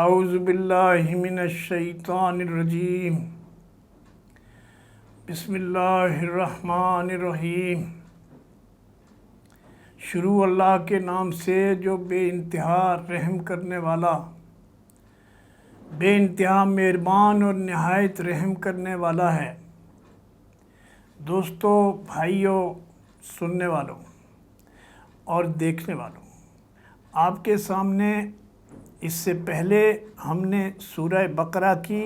اعوذ باللہ من الشیطان الرجیم بسم اللہ الرحمن الرحیم۔ شروع اللہ کے نام سے جو بے انتہا رحم کرنے والا، بے انتہا مہربان اور نہایت رحم کرنے والا ہے۔ دوستو، بھائیوں، سننے والوں اور دیکھنے والوں، آپ کے سامنے اس سے پہلے ہم نے سورہ بقرہ کی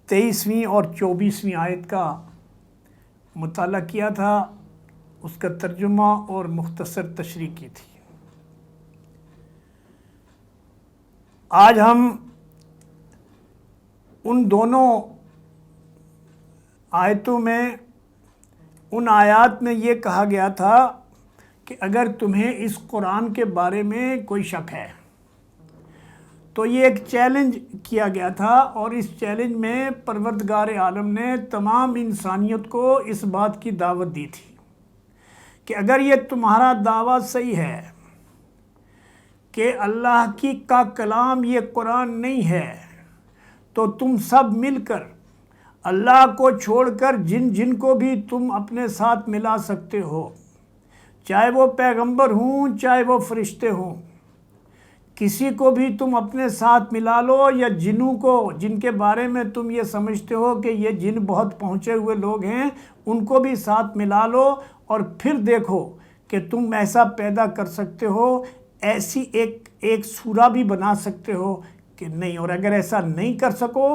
23ویں اور 24ویں آیت کا مطالعہ کیا تھا، اس کا ترجمہ اور مختصر تشریح کی تھی۔ آج ہم ان دونوں آیتوں میں، ان آیات میں یہ کہا گیا تھا کہ اگر تمہیں اس قرآن کے بارے میں کوئی شک ہے تو یہ ایک چیلنج کیا گیا تھا، اور اس چیلنج میں پروردگار عالم نے تمام انسانیت کو اس بات کی دعوت دی تھی کہ اگر یہ تمہارا دعویٰ صحیح ہے کہ اللہ کا کلام یہ قرآن نہیں ہے، تو تم سب مل کر اللہ کو چھوڑ کر جن کو بھی تم اپنے ساتھ ملا سکتے ہو، چاہے وہ پیغمبر ہوں چاہے وہ فرشتے ہوں، کسی کو بھی تم اپنے ساتھ ملا لو، یا جنوں کو جن کے بارے میں تم یہ سمجھتے ہو کہ یہ جن بہت پہنچے ہوئے لوگ ہیں، ان کو بھی ساتھ ملا لو، اور پھر دیکھو کہ تم ایسا پیدا کر سکتے ہو، ایسی ایک سورہ بھی بنا سکتے ہو کہ نہیں۔ اور اگر ایسا نہیں کر سکو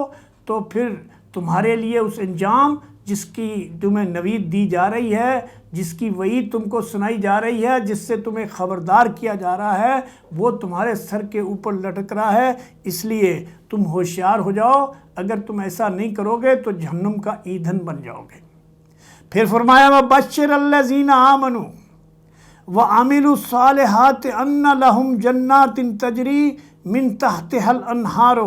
تو پھر تمہارے لیے اس انجام جس کی تمہیں نوید دی جا رہی ہے، جس کی وعید تم کو سنائی جا رہی ہے، جس سے تمہیں خبردار کیا جا رہا ہے، وہ تمہارے سر کے اوپر لٹک رہا ہے۔ اس لیے تم ہوشیار ہو جاؤ، اگر تم ایسا نہیں کرو گے تو جہنم کا ایندھن بن جاؤ گے۔ پھر فرمایا وَبَشِّرِ الَّذِينَ آمَنُوا وَعَمِلُوا الصَّالِحَاتِ أَنَّ لَهُمْ جَنَّاتٍ تَجْرِي مِن تَحْتِهَا الْأَنْهَارُ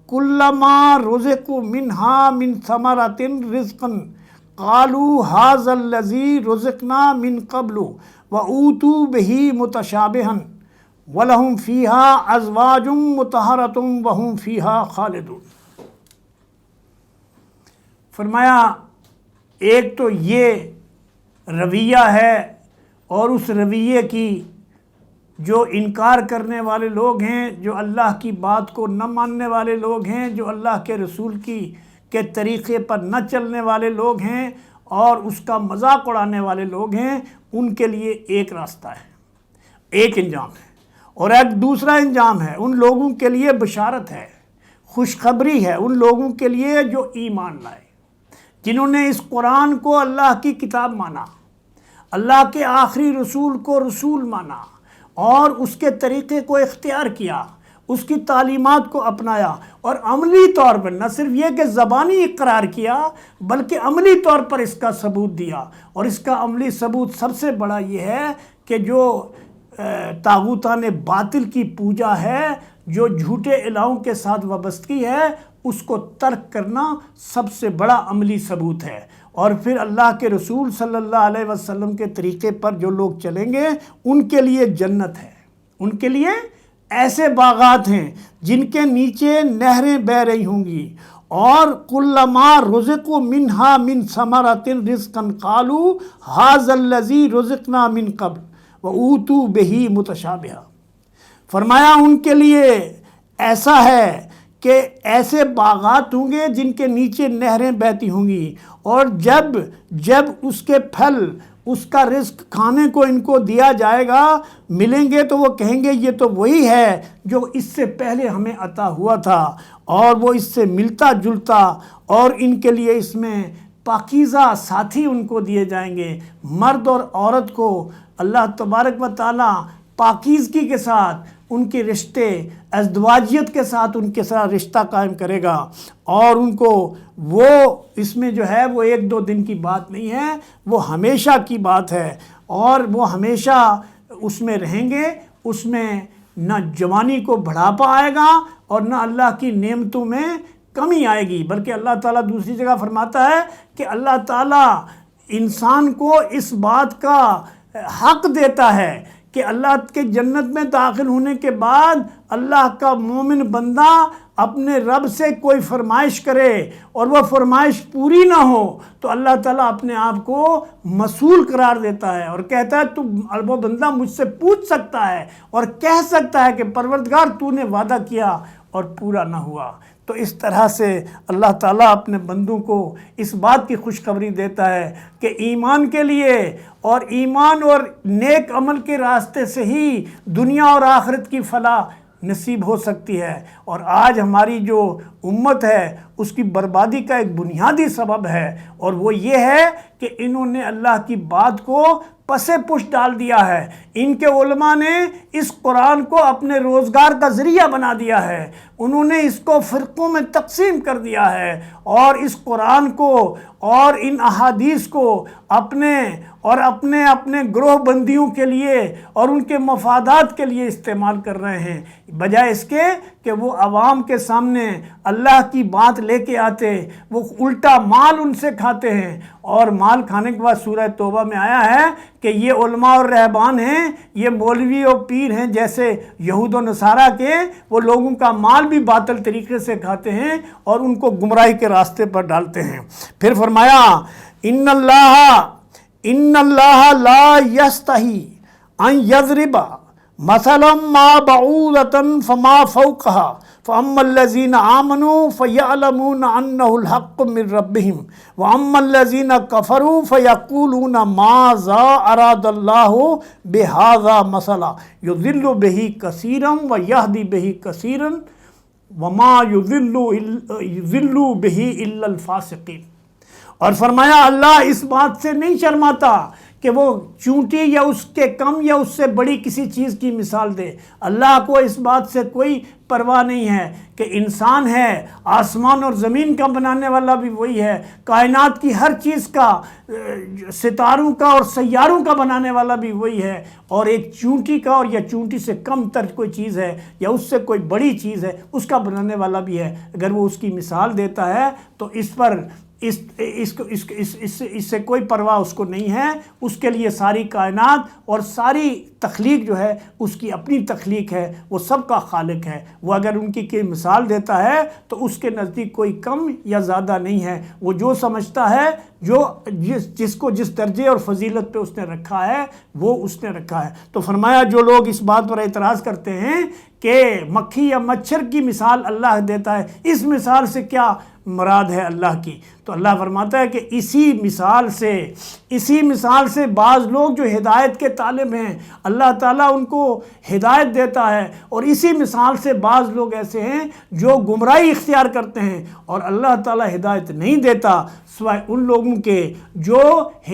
كُلَّمَا رُزِقُوا مِنْهَا مِن ثَمَرَةٍ رِزْقًا قَالُوا هَذَا الَّذِي رُزِقْنَا مِن قَبْلُ وَأُوتُوا بِهِ مُتَشَابِهًا وَلَهُمْ فِيهَا أَزْوَاجٌ مُطَهَّرَةٌ وَهُمْ فِيهَا خَالِدُونَ۔ فرمایا ایک تو یہ رویہ ہے، اور اس رویے کی جو انکار کرنے والے لوگ ہیں، جو اللہ کی بات کو نہ ماننے والے لوگ ہیں، جو اللہ کے رسول کے طریقے پر نہ چلنے والے لوگ ہیں، اور اس کا مذاق اڑانے والے لوگ ہیں، ان کے لیے ایک راستہ ہے، ایک انجام ہے، اور ایک دوسرا انجام ہے۔ ان لوگوں کے لیے بشارت ہے، خوشخبری ہے، ان لوگوں کے لیے جو ایمان لائے، جنہوں نے اس قرآن کو اللہ کی کتاب مانا، اللہ کے آخری رسول کو رسول مانا، اور اس کے طریقے کو اختیار کیا، اس کی تعلیمات کو اپنایا، اور عملی طور پر نہ صرف یہ کہ زبانی اقرار کیا، بلکہ عملی طور پر اس کا ثبوت دیا۔ اور اس کا عملی ثبوت سب سے بڑا یہ ہے کہ جو طاغوتان باطل کی پوجا ہے، جو جھوٹے الہوں کے ساتھ وابستگی ہے، اس کو ترک کرنا سب سے بڑا عملی ثبوت ہے۔ اور پھر اللہ کے رسول صلی اللہ علیہ وسلم کے طریقے پر جو لوگ چلیں گے، ان کے لیے جنت ہے، ان کے لیے ایسے باغات ہیں جن کے نیچے نہریں بہہ رہی ہوں گی، اور کلما رزقوا منہا من ثمرۃ رزقا قالوا ھذا الذی رزقنا من قبل وأوتوا بہ متشابہا۔ فرمایا ان کے لیے ایسا ہے کہ ایسے باغات ہوں گے جن کے نیچے نہریں بہتی ہوں گی، اور جب اس کے پھل، اس کا رزق کھانے کو ان کو دیا جائے گا، ملیں گے، تو وہ کہیں گے یہ تو وہی ہے جو اس سے پہلے ہمیں عطا ہوا تھا، اور وہ اس سے ملتا جلتا، اور ان کے لیے اس میں پاکیزہ ساتھی ان کو دیے جائیں گے۔ مرد اور عورت کو اللہ تبارک و تعالیٰ پاکیزگی کے ساتھ ان کے رشتے، ازدواجیت کے ساتھ ان کے ساتھ رشتہ قائم کرے گا، اور ان کو وہ اس میں جو ہے وہ 1-2 دن کی بات نہیں ہے، وہ ہمیشہ کی بات ہے، اور وہ ہمیشہ اس میں رہیں گے۔ اس میں نہ جوانی کو بڑھاپا آئے گا، اور نہ اللہ کی نعمتوں میں کمی آئے گی، بلکہ اللہ تعالیٰ دوسری جگہ فرماتا ہے کہ اللہ تعالیٰ انسان کو اس بات کا حق دیتا ہے کہ اللہ کے جنت میں داخل ہونے کے بعد اللہ کا مومن بندہ اپنے رب سے کوئی فرمائش کرے اور وہ فرمائش پوری نہ ہو تو اللہ تعالیٰ اپنے آپ کو مسئول قرار دیتا ہے اور کہتا ہے تو وہ بندہ مجھ سے پوچھ سکتا ہے اور کہہ سکتا ہے کہ پروردگار تو نے وعدہ کیا اور پورا نہ ہوا۔ تو اس طرح سے اللہ تعالیٰ اپنے بندوں کو اس بات کی خوشخبری دیتا ہے کہ ایمان کے لیے اور ایمان اور نیک عمل کے راستے سے ہی دنیا اور آخرت کی فلاح نصیب ہو سکتی ہے۔ اور آج ہماری جو امت ہے اس کی بربادی کا ایک بنیادی سبب ہے اور وہ یہ ہے کہ انہوں نے اللہ کی بات کو پس پش ڈال دیا ہے۔ ان کے علماء نے اس قرآن کو اپنے روزگار کا ذریعہ بنا دیا ہے، انہوں نے اس کو فرقوں میں تقسیم کر دیا ہے اور اس قرآن کو اور ان احادیث کو اپنے گروہ بندیوں کے لیے اور ان کے مفادات کے لیے استعمال کر رہے ہیں، بجائے اس کے کہ وہ عوام کے سامنے اللہ کی بات لے کے آتے، وہ الٹا مال ان سے کھاتے ہیں۔ اور مال کھانے کے بعد سورہ توبہ میں آیا ہے کہ یہ علماء اور رہبان ہیں، یہ مولوی اور پیر ہیں جیسے یہود و نصارہ کے، وہ لوگوں کا مال بھی باطل طریقے سے کھاتے ہیں اور ان کو گمراہی کے راستے پر ڈالتے ہیں۔ پھر فرمایا ان اللہ لا یستحی ان یضرب مثلا ما بعوضۃ فما فوقها فاما الذین آمنوا فیعلمون انہ الحق من ربہم واما الذین کفروا فیقولون ماذا اراد اللہ بہذا مثلا یضل بہ کثیرا ویہدی بہ کثیرا وما یضل بہ الا الفاسقین۔ اور فرمایا اللہ اس بات سے نہیں شرماتا کہ وہ چونٹی یا اس کے کم یا اس سے بڑی کسی چیز کی مثال دے۔ اللہ کو اس بات سے کوئی پرواہ نہیں ہے کہ انسان ہے، آسمان اور زمین کا بنانے والا بھی وہی ہے، کائنات کی ہر چیز کا، ستاروں کا اور سیاروں کا بنانے والا بھی وہی ہے، اور ایک چونٹی کا اور یا چونٹی سے کم تر کوئی چیز ہے یا اس سے کوئی بڑی چیز ہے اس کا بنانے والا بھی ہے۔ اگر وہ اس کی مثال دیتا ہے تو اس پر اس سے کوئی پرواہ اس کو نہیں ہے۔ اس کے لیے ساری کائنات اور ساری تخلیق جو ہے اس کی اپنی تخلیق ہے، وہ سب کا خالق ہے۔ وہ اگر ان کی مثال دیتا ہے تو اس کے نزدیک کوئی کم یا زیادہ نہیں ہے، وہ جو سمجھتا ہے، جس کو جس درجے اور فضیلت پہ اس نے رکھا ہے وہ اس نے رکھا ہے۔ تو فرمایا جو لوگ اس بات پر اعتراض کرتے ہیں کہ مکھی یا مچھر کی مثال اللہ دیتا ہے، اس مثال سے کیا مراد ہے اللہ کی، تو اللہ فرماتا ہے کہ اسی مثال سے بعض لوگ جو ہدایت کے طالب ہیں اللہ تعالیٰ ان کو ہدایت دیتا ہے، اور اسی مثال سے بعض لوگ ایسے ہیں جو گمراہی اختیار کرتے ہیں اور اللہ تعالیٰ ہدایت نہیں دیتا سوائے ان لوگوں کے جو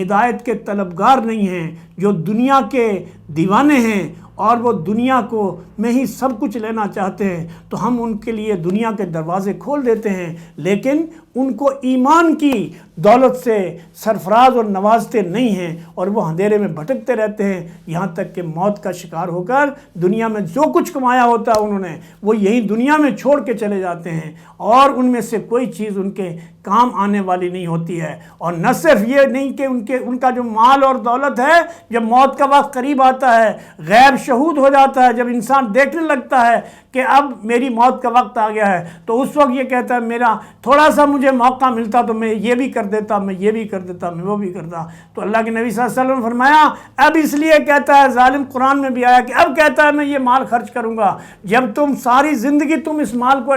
ہدایت کے طلبگار نہیں ہیں، جو دنیا کے دیوانے ہیں اور وہ دنیا کو میں ہی سب کچھ لینا چاہتے ہیں، تو ہم ان کے لیے دنیا کے دروازے کھول دیتے ہیں، لیکن ان کو ایمان کی دولت سے سرفراز اور نوازتے نہیں ہیں، اور وہ اندھیرے میں بھٹکتے رہتے ہیں یہاں تک کہ موت کا شکار ہو کر دنیا میں جو کچھ کمایا ہوتا ہے انہوں نے وہ یہی دنیا میں چھوڑ کے چلے جاتے ہیں، اور ان میں سے کوئی چیز ان کے کام آنے والی نہیں ہوتی ہے۔ اور نہ صرف یہ نہیں کہ ان کا جو مال اور دولت ہے جب موت کا وقت قریب آتا ہے، غیب شہود ہو جاتا ہے، جب انسان دیکھنے لگتا ہے کہ اب میری موت کا وقت آ گیا ہے، تو اس وقت یہ کہتا ہے میرا تھوڑا سا مجھے موقع ملتا تو میں یہ بھی کر دیتا، میں یہ بھی کر دیتا، میں وہ بھی کرتا۔ تو اللہ کے نبی صلی اللہ علیہ وسلم نے فرمایا اب اس لیے کہتا ہے، ظالم قرآن میں بھی آیا کہ اب کہتا ہے میں یہ مال خرچ کروں گا، جب تم ساری زندگی تم اس مال کو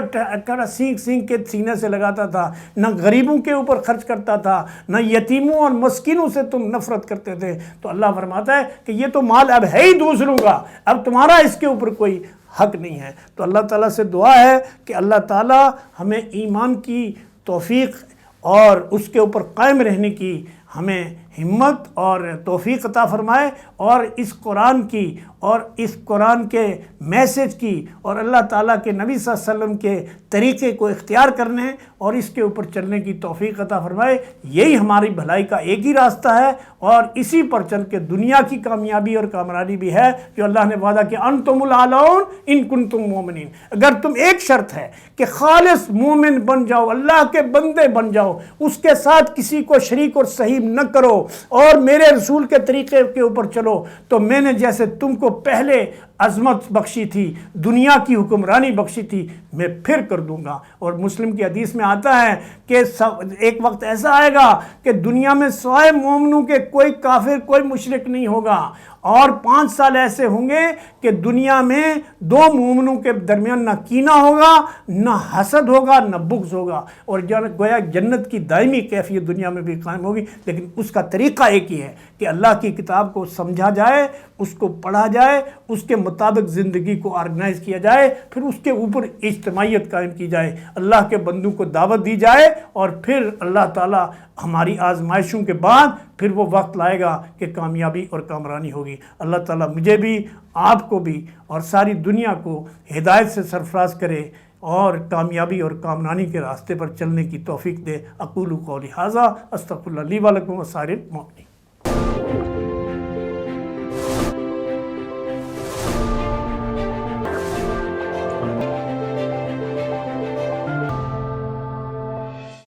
سینک کے سینے سے لگاتا تھا، نہ غریبوں کے اوپر خرچ کرتا تھا، نہ یتیموں اور مسکینوں سے تم نفرت کرتے تھے، تو اللہ فرماتا ہے کہ یہ تو مال اب ہے ہی دوسروں کا، اب تمہارا اس کے اوپر کوئی حق نہیں ہے۔ تو اللہ تعالیٰ سے دعا ہے کہ اللہ تعالیٰ ہمیں ایمان کی توفیق اور اس کے اوپر قائم رہنے کی ہمیں ہمت اور توفیق عطا فرمائے، اور اس قرآن کی اور اس قرآن کے میسج کی اور اللہ تعالیٰ کے نبی صلی اللہ علیہ وسلم کے طریقے کو اختیار کرنے اور اس کے اوپر چلنے کی توفیق عطا فرمائے۔ یہی ہماری بھلائی کا ایک ہی راستہ ہے، اور اسی پر چل کے دنیا کی کامیابی اور کامرانی بھی ہے جو اللہ نے وعدہ کیا انتم الاعلون ان کنتم مومنین۔ اگر تم ایک شرط ہے کہ خالص مومن بن جاؤ، اللہ کے بندے بن جاؤ، اس کے ساتھ کسی کو شریک اور صحیح نہ کرو اور میرے رسول کے طریقے کے اوپر چلو، تو میں نے جیسے تم کو پہلے عظمت بخشی تھی، دنیا کی حکمرانی بخشی تھی، میں پھر کر دوں گا۔ اور مسلم کی حدیث میں آتا ہے کہ ایک وقت ایسا آئے گا کہ دنیا میں سوائے مومنوں کے کوئی کافر، کوئی مشرک نہیں ہوگا، اور 5 سال ایسے ہوں گے کہ دنیا میں 2 مومنوں کے درمیان نہ کینہ ہوگا، نہ حسد ہوگا، نہ بغض ہوگا، اور گویا جنت کی دائمی کیفیت دنیا میں بھی قائم ہوگی۔ لیکن اس کا طریقہ ایک ہی ہے کہ اللہ کی کتاب کو سمجھا جائے، اس کو پڑھا جائے، اس کے مطابق زندگی کو آرگنائز کیا جائے، پھر اس کے اوپر اجتماعیت قائم کی جائے، اللہ کے بندوں کو دعوت دی جائے، اور پھر اللہ تعالیٰ ہماری آزمائشوں کے بعد پھر وہ وقت لائے گا کہ کامیابی اور کامرانی ہوگی۔ اللہ تعالیٰ مجھے بھی، آپ کو بھی، اور ساری دنیا کو ہدایت سے سرفراز کرے اور کامیابی اور کامرانی کے راستے پر چلنے کی توفیق دے۔ اقول قولی ھذا استغفر اللہ لی ولکم وسائر المؤمنین۔